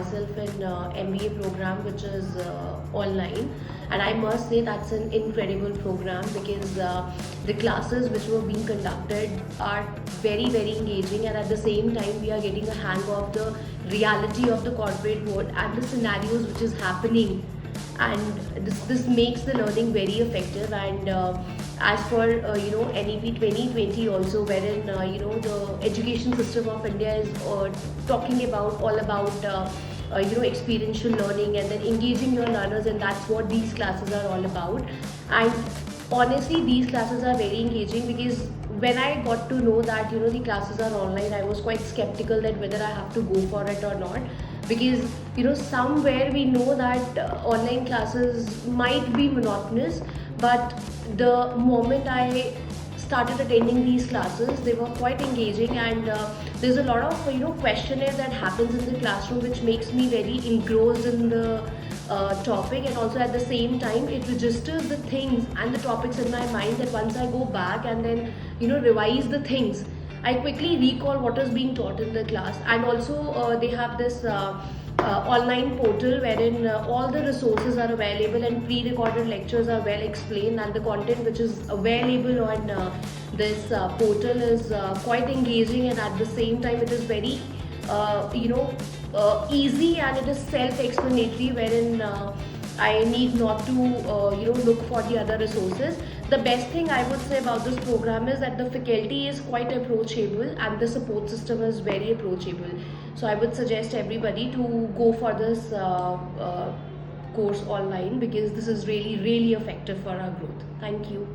myself in MBA program which is online, and I must say that's an incredible program because the classes which were being conducted are very engaging, and at the same time we are getting a hang of the reality of the corporate world and the scenarios which is happening, and this makes the learning very effective. And as for NEP 2020 also, wherein the education system of India is talking about all about experiential learning and then engaging your learners, and that's what these classes are all about. And honestly, these classes are very engaging because when I got to know that the classes are online, I was quite skeptical that whether I have to go for it or not, because somewhere we know that online classes might be monotonous, but the moment I started attending these classes, they were quite engaging, and there's a lot of questionnaire that happens in the classroom which makes me very engrossed in the topic, and also at the same time it registers the things and the topics in my mind that once I go back and then revise the things, I quickly recall what is being taught in the class. And also they have this online portal wherein all the resources are available and pre-recorded lectures are well explained, and the content which is available on this portal is quite engaging, and at the same time it is very easy, and it is self-explanatory, wherein I need not to look for the other resources. The best thing I would say about this program is that the faculty is quite approachable and the support system is very approachable. So I would suggest everybody to go for this course online because this is really effective for our growth. Thank you.